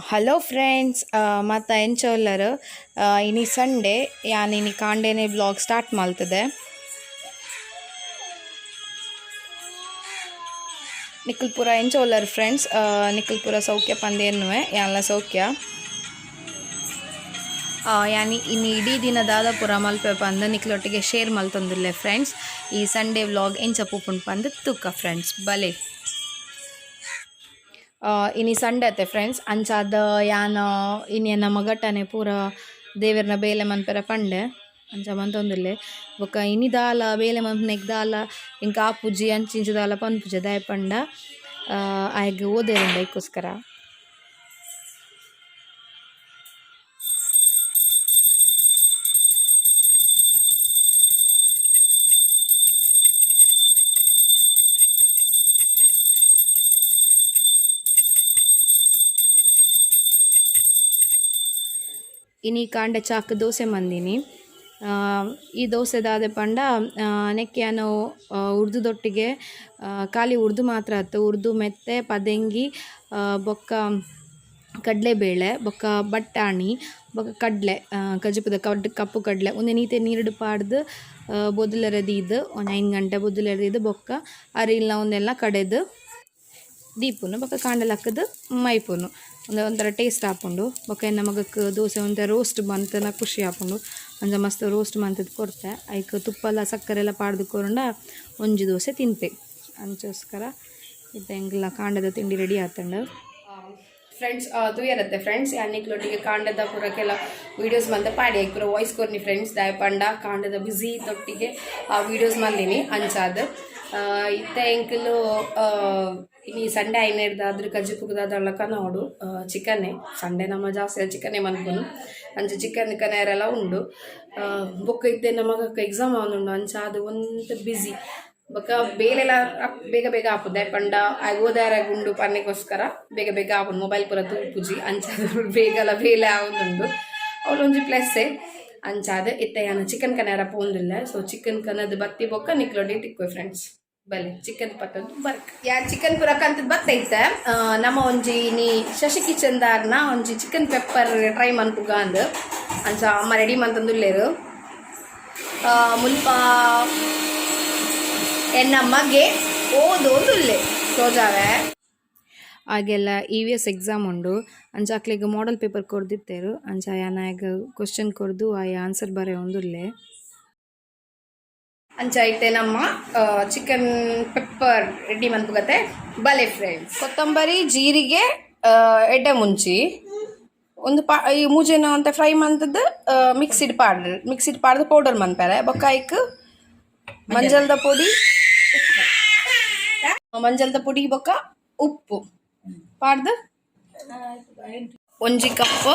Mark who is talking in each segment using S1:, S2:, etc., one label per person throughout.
S1: Hello friends ಮತ್ತು ಎಂಚೋಲ್ಲರು ಇನಿ Sunday ಯಾನ್ ಇನಿ ಕಾಂಡೇನೆ ಬ್ಲಾಗ್ ಸ್ಟಾರ್ಟ್ ಮಾಡ್ತದೆ. ನಿಖಲ್ ಪೂರ ಎಂಚೋಲ್ಲರು ಫ್ರೆಂಡ್ಸ್, ನಿಖಲ್ ಪೂರ ಸೌಖ್ಯ ಪಂದೇನುವೆ ಯಾನ್ಲ ಸೌಖ್ಯ. ಯಾನಿ ಇನ್ನು ಇಡೀ ದಿನದಾದ ಪೂರ ಮಲ್ಪೆ ಪಂದು ನಿಖಲೊಟ್ಟಿಗೆ ಶೇರ್ ಮಲ್ತೊಂದಿಲ್ಲೆ ಫ್ರೆಂಡ್ಸ್. ಈ ಸಂಡೇ ವ್ಲಾಗ್ ಎಂಚ ಪೂಪುಂಡು ಪಂದು ತೂಕ ಫ್ರೆಂಡ್ಸ್ ಬಲೆ. ಇನಿ ಸಂಡೆ ಅತ್ತೆ ಫ್ರೆಂಡ್ಸ್, ಅಂಚಾದ ಯಾನ ಇನಿ ನಮ್ಮ ಘಟನೆ ಪೂರ ದೇವರನ್ನ ಬೇಲೆ ಮನ್ಪೆರ ಪಂಡೆ ಅಂಚ ಮಂತೊಂದುಲ್ಲೆ. ಬೊಕ್ಕ ಇನಿ ದಾಲ ಬೇಲೆ ಮನ್ಪನೆಗ್ ದಾಲ ಇಂಕ ಆಪುಜಿ ಅಂಚಿಂಚು ದಾಲ ಪನ್ಪುಜ ದಾಯ ಪಂಡ ಆಯ್ಗೆ ಓದೇರುಂಡ ಇಕ್ಕೋಸ್ಕರ. ಇನಿ ಕಾಂಡೆ ಚಾಕ್ ದೋಸೆ ಮಂದಿನಿ. ಈ ದೋಸೆ ದಾದೆ ಪಂಡ ನೆಕ್ಕಿಯಾನು ಉರ್ದುದೊಟ್ಟಿಗೆ ಖಾಲಿ ಉರ್ದು ಮಾತ್ರ ಆಯ್ತು. ಉರ್ದು ಮೆತ್ತೆ ಪದಂಗಿ ಬೊಕ್ಕ ಕಡಲೆಬೇಳೆ ಬೊಕ್ಕ ಬಟಾಣಿ ಬೊಕ್ಕ ಕಡಲೆ ಕಜುಪದ ಕಪ್ಪು ಕಡಲೆ ಒಂದೇ ನೀತೆ ನೀರುಡು ಪಾಡ್ದು ಬೊದಲೆರದೀದು ಒಂದು 5 ಗಂಟೆ ಬೊದಲೆರದೀದು ಬೊಕ್ಕ ಅರಿಲ್ನ ಒಂದೆಲ್ಲ ಕಡೆದು ದೀಪುನು ಬೊಕ್ಕ ಕಾಂಡಲ ಹಾಕದು ಮೈಪುನು ಒಂಥರ ಟೇಸ್ಟ್ ಹಾಕೊಂಡು ಬೊಕ್ಕ ಎನ್ನ ಮಗಕ್ಕೆ ದೋಸೆ ಒಂಥರ ರೋಸ್ಟ್ ಬಂತನ ಖುಷಿ ಹಾಕೊಂಡು ಅಂಚ ಮಸ್ತ್ ರೋಸ್ಟ್ ಮಂತದ್ದು ಕೊಡ್ತೆ. ಐಕ್ ತುಪ್ಪಲ್ಲ ಸಕ್ಕರೆ ಎಲ್ಲ ಪಾಡ್ದು ಕೊರಂಡ ಒಂಜಿ ದೋಸೆ ತಿಂತೆ ಅಂಚೋಸ್ಕರ ಇದು ಹೆಂಗೆಲ್ಲ ಕಾಂಡದ ತಿಂಡಿ ರೆಡಿ ಆತಂಡ ಫ್ರೆಂಡ್ಸ್. ತುಯರತ್ತೆ ಫ್ರೆಂಡ್ಸ್ ಯಾನಿಕ್ಲೊಟ್ಟಿಗೆ ಕಾಂಡದ ಪೂರಕ್ಕೆಲ್ಲ ವೀಡಿಯೋಸ್ ಮಂತ ಪಾಡಿ ಆಯ್ಕೆ ಪೂರ ವಾಯ್ಸ್ ಕೊರ್ನಿ ಫ್ರೆಂಡ್ಸ್ ದಾಯ ಪಂಡ ಕಾಂಡದ ಬ್ಯುಸಿ ತೊಟ್ಟಿಗೆ ಆ ವೀಡಿಯೋಸ್ ಮಂದಿನಿ ಅಂಚಾದ ಇತ್ತ ಎಂಕಲು ಇನಿ ಸಂಡೆ ಐನೇರ್ದಾದ್ರು ಕಜ್ಜಿ ಪುಗ್ದಾದ್ರಲ್ಲ ಕನೋಡು ಚಿಕನ್ನೇ ಸಂಡೆ ನಮ್ಮ ಜಾಸ್ತಿ ಚಿಕನ್ನೇ ಮನ್ಪುನು ಅಂಚೆ ಚಿಕನ್ ಕನೇರೆಲ್ಲ ಉಂಡು. ಬೊಕ್ಕ ಇತ್ತೆ ನಮಗಕ್ಕ ಎಕ್ಸಾಮ್ ಅವನುಂಡು ಅಂಚ ಅದು ಒಂದು ಬ್ಯುಸಿ ಬೊಕ್ಕ ಬೇಲೆಲ್ಲ ಬೇಗ ಬೇಗ ಆಪುದು ಪಂಡ ಓದಾರ ಗುಂಡು ಪನ್ನೆಗೋಸ್ಕರ ಬೇಗ ಬೇಗ ಆಪುದು ಮೊಬೈಲ್ ಪೂರ ತೂಪುಜಿ ಅಂಚಾದ ಬೇಗಲ ಬೇಲೆ ಆವೊಂದುಂಡು ಅವಳೊಂಜಿ ಪ್ಲಸ್ಸೇ ಅಂಚಾದ ಇತ್ತ ಯಾನ ಚಿಕನ್ ಕನೇರ ಪೋಂದಿಲ್ಲ. ಸೊ ಚಿಕನ್ ಕನದು ಬತ್ತಿ ಬೊಕ್ಕ ನಿಕ್ಲೊಡಿ ಟಿಕ್ಕೋಯ್ ಫ್ರೆಂಡ್ಸ್ ಬಲೆ ಚಿಕನ್ ಪತ್ತದ್ದು ಬರ್ಕ್ ಯಾರು ಚಿಕನ್ ಪೂರ ಕಂತದ್ದು ಬತ್ತೈತೆ. ನಮ್ಮ ಒಂಜಿ ನೀ ಶಶಿ ಕಿಚನ್ ದಾರ್ನ ಒಂಜಿ ಚಿಕನ್ ಪೆಪ್ಪರ್ ಟ್ರೈ ಮನ್ಪುಗ ಅಂದು ಅಂಚ ಅಮ್ಮ ರೆಡಿ ಮಂತಂದುಲ್ಲೇರು. ಮುಲ್ಪ ಎನ್ನಮ್ಮಗೆ ಓದೋದುಲ್ಲೆ ಸೋಜಾವೆ ಆಗೆಲ್ಲ EVS ಎಕ್ಸಾಮ್ ಉಂಡು ಅಂಚಾಕ್ಲಿಗೆ ಮಾಡೆಲ್ ಪೇಪರ್ ಕೊರ್ದಿತ್ತೇರು ಅಂಚ ಯಾನಾಗ ಕ್ವಶನ್ ಕೊರ್ದು ಆ ಆನ್ಸರ್ ಬರೆ ಒಂದುಲ್ಲೆ ಅಂಚ ಐತೆ ನಮ್ಮ ಚಿಕನ್ ಪೆಪ್ಪರ್ ರೆಡಿ ಮನ್ಪುಗತ್ತೆ ಬಲೆ ಫ್ರೆಂಡ್ಸ್. ಕೊತ್ತಂಬರಿ ಜೀರಿಗೆ ಎಡ್ಡೆ ಮುಂಚಿ ಒಂದು ಈ ಮೂಜೆನ ಅಂತ ಫ್ರೈ ಮಂತದ್ದು ಮಿಕ್ಸಿಡ್ ಪಾಡ್ದು ಪೌಡರ್ ಮನ್ಪೆರೆ ಬೊಕ್ಕ ಐಕ್ ಮಂಜಲ್ದ ಪುಡಿ ಬೊಕ್ಕ ಉಪ್ಪು ಪಾಡ್ದು ಒಂಜಿ ಕಪ್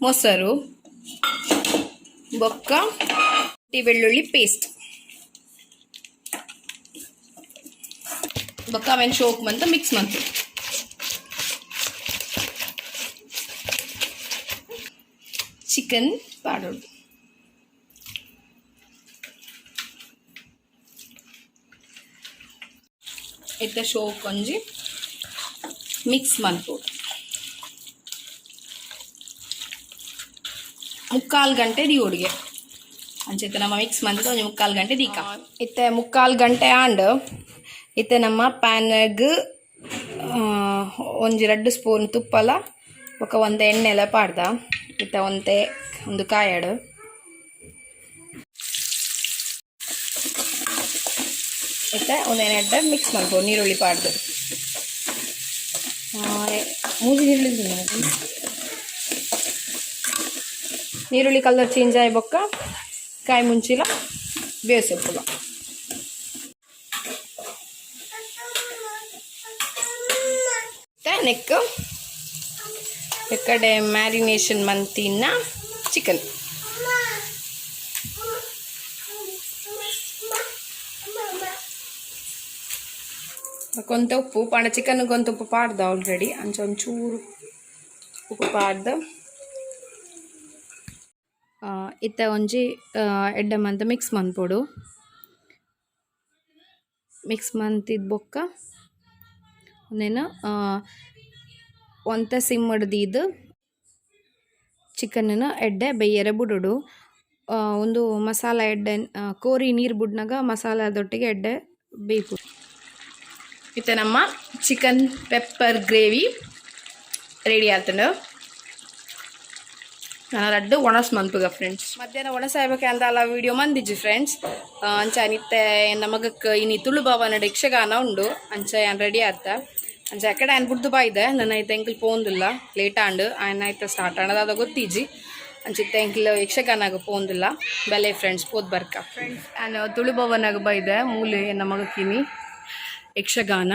S1: ಮೊಸರು ಬೊಕ್ಕ ಬೆಳ್ಳುಳ್ಳಿ ಪೇಸ್ಟ್ ಬೊಕ್ಕ ಅವೆನ್ ಶೋಕ್ ಮಂತ ಮಿಕ್ಸ್ ಮಂತು ಚಿಕನ್ ಪಾಡೋದು ಇತ್ತ ಶೋಕ್ ಒಂಜಿ ಮಿಕ್ಸ್ ಮನ್ಪು 3/4 ಗಂಟೆ ದಿಯೋಡಿಗೆ ಅಂಚೆತ್ತ ನಮ್ಮ ಮಿಕ್ಸ್ ಮಂತದ ಒಂಜಿ 3/4 ಗಂಟೆ ದೀಕ ಇತ್ತ 3/4 ಗಂಟೆ ಆಂಡ್ ಇತ್ತೆ ನಮ್ಮ ಪ್ಯಾನ್ಗ್ ಒಂಜಿ 2 ಸ್ಪೂನ್ ತುಪ್ಪಲ ಬೊಕ್ಕ ಒಂತೆ ಎಣ್ಣೆಲ ಪಾಡ್ದ ಇತ್ತ ಒಂದು ಕಾಯಡು ಇತ್ತ ಒಂದೇನೆಡ್ಡೆ ಮಿಕ್ಸ್ ಮಾಡ್ಬೋದು ನೀರುಳ್ಳಿ ಪಾಡ್ದು ನೀರುಳ್ಳಿ ಕಲರ್ ಚೇಂಜ್ ಆಗಿ ಬೊಕ್ಕ ಕಾಯಿ ಮುಂಚಿಲ ಬೇಯಿಸಪ್ಪುಗ ನೆಕ್ ಎಕ್ಕಡೆ ಮ್ಯಾರಿನೇಷನ್ ಮಂತಿನ ಚಿಕನ್ ಕೊಂತ ಉಪ್ಪು ಪಾಂಡ ಚಿಕನ್ ಕೊಂತ ಉಪ್ಪು ಪಾಡ್ದ ಆಲ್ರೆಡಿ ಅಂಚ ಒಂಚೂರು ಉಪ್ಪು ಪಾಡ್ದ ಇತ್ತ ಒಂಜಿ ಎಡ್ಡೆ ಮಂತ ಮಿಕ್ಸ್ ಮನ್ಪೊಡು ಮಿಕ್ಸ್ ಮಂತಿದ್ ಬೊಕ್ಕ ಒಂದೇನು ಒಂತೆ ಸಿಮ್ ಹಿಡ್ದಿದ್ದು ಚಿಕನ್ನ ಎಡ್ಡೆ ಬೇಯರೆ ಬಿಡೋಡು. ಒಂದು ಮಸಾಲ ಎಡ್ಡೆ ಕೋರಿ ನೀರು ಬಿಡ್ನಾಗ ಮಸಾಲದೊಟ್ಟಿಗೆ ಎಡ್ಡೆ ಬೇಯ್ಪು. ಮತ್ತು ನಮ್ಮ ಚಿಕನ್ ಪೆಪ್ಪರ್ ಗ್ರೇವಿ ರೆಡಿ ಆಗ್ತದೆ. ನಾನು ರಡ್ಡು ಒಣಸ್ ಮಂತುಗ ಫ್ರೆಂಡ್ಸ್. ಮಧ್ಯಾಹ್ನ ಒಣಸಾಯ್ಬೇಕೆ ಅಂತ ಅಲ್ಲ ವೀಡಿಯೋ ಮಂದಿಜ್ಜಿ ಫ್ರೆಂಡ್ಸ್. ಅಂಚ ನಿತ್ತೆ ಎನ್ನ ಮಗಕ್ಕೆ ಇನಿ ತುಳು ಭವನದ ಯಕ್ಷಗಾನ ಉಂಡು. ಅಂಚ ಏನು ರೆಡಿ ಆತ ಅಂಚ ಎಕಡೆ ಏನು ಬುಡ್ದು ಬಾಯ್ದೆ ನನ್ನ ಐತೆ ಎಂಕಲ್ ಪೋಂದಿಲ್ಲ ಲೇಟ್ ಆಂಡು ಆಯ್ನ ಆಯ್ತು ಸ್ಟಾರ್ಟ್ ಆಂಡ್ ಅದ ಗೊತ್ತಿಜ್ಜಿ ಅಂಚಿತ್ತೆ ಎಂಕಲ್ ಯಕ್ಷಗಾನಾಗ ಪೋಂದಿಲ್ಲ ಬೆಲೆ ಫ್ರೆಂಡ್ಸ್ ಪೋದ್ ಬರ್ಕ ಫ್ರೆಂಡ್ಸ್. ನಾನು ತುಳು ಭವನಾಗ ಬೈದೆ ಮೂಲೆ ಎನ್ನ ಮಗಕ್ಕಿನಿ ಯಕ್ಷಗಾನ.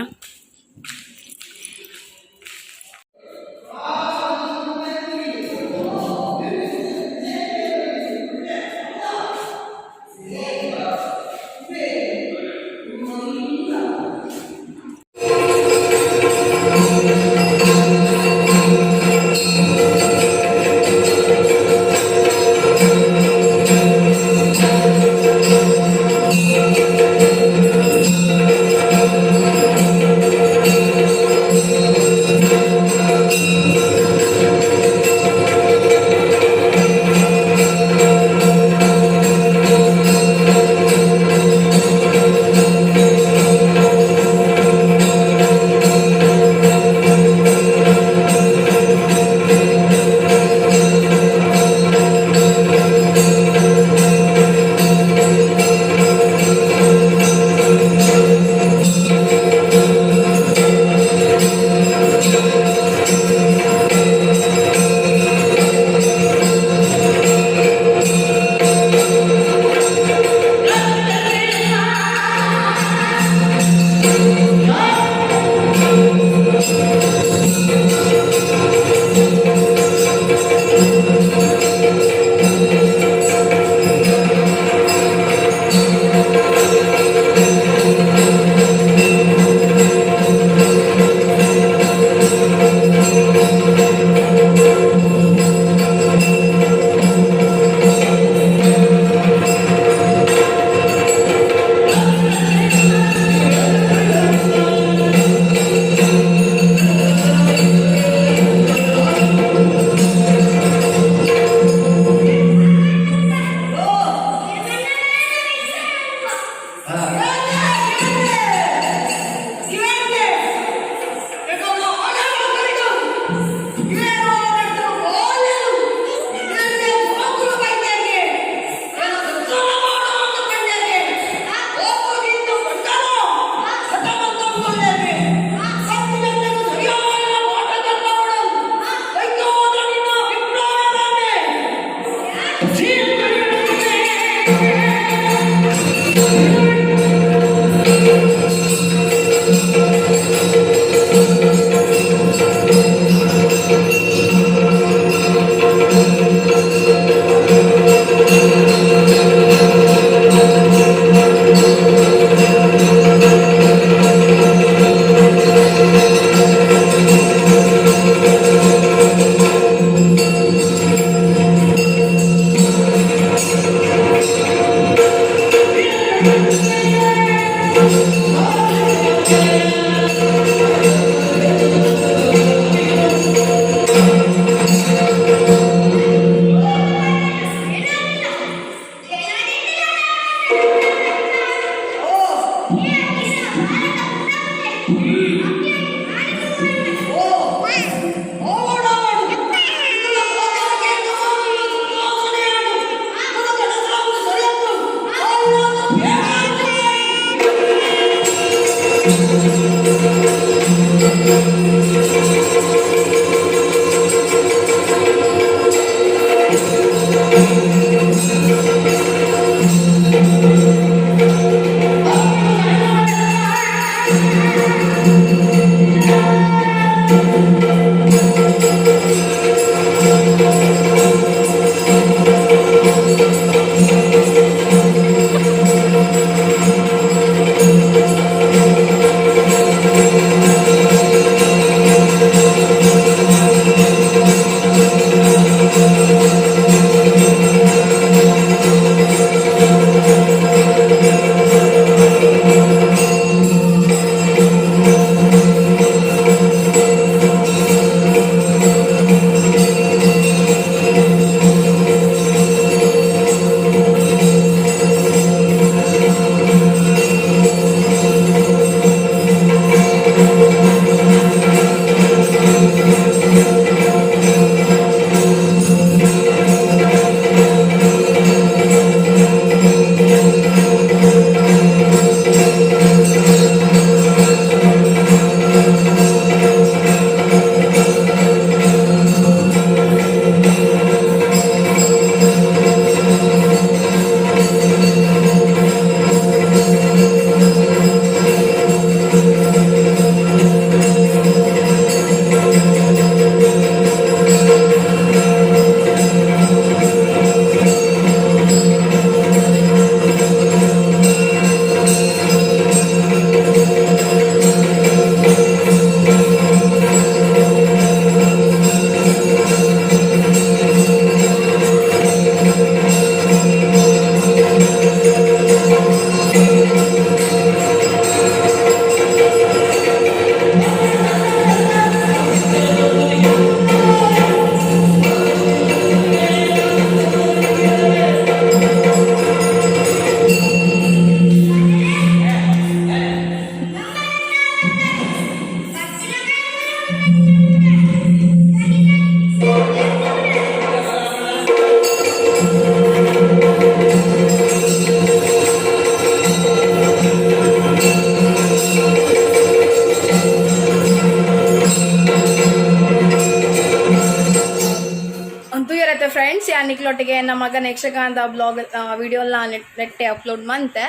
S1: ಫ್ರೆಂಡ್ಸ್ ಯಾ ನಿಕ್ಲೊಟ್ಟಿಗೆ ನಮ್ಮ ಮಗನ ಯಕ್ಷಗಾನದ ಬ್ಲಾಗ್ ವಿಡಿಯೋನ ನೆಟ್ಟೆ ಅಪ್ಲೋಡ್ ಮಂತೆ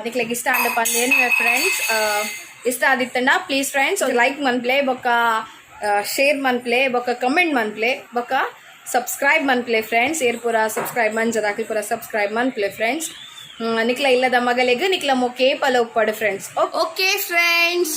S1: ನಿಕ್ಲೆಗೆ ಇಷ್ಟ ಅಂದ ಪಂದೇನು ಫ್ರೆಂಡ್ಸ್ ಇಷ್ಟ ಆದಿತ್ತಂಡ ಪ್ಲೀಸ್ ಫ್ರೆಂಡ್ಸ್ ಲೈಕ್ ಮನ್ಪ್ಲೆ ಬೊಕ್ಕ ಶೇರ್ ಮನ್ಪ್ಲೆ ಬೊಕ್ಕ ಕಮೆಂಟ್ ಮನ್ಪ್ಲೆ ಬೊಕ್ಕ ಸಬ್ಸ್ಕ್ರೈಬ್ ಮನ್ಪ್ಲೆ ಫ್ರೆಂಡ್ಸ್ ಏರ್ ಪೂರ ಸಬ್ಸ್ಕ್ರೈಬ್ ಮಂಜದ ಅಕ್ಲಿ ಪೂರ ಸಬ್ಸ್ಕ್ರೈಬ್ ಮನ್ಪ್ಲೆ ಫ್ರೆಂಡ್ಸ್ ನಿಕ್ಲ ಇಲ್ಲದ ಮಗಲಿಗೆ ನಿಕ್ಲ ಮೊಕ್ಕೆ ಪಲ ಉಪ್ಪಡು ಫ್ರೆಂಡ್ಸ್ ಓಕೆ ಫ್ರೆಂಡ್ಸ್.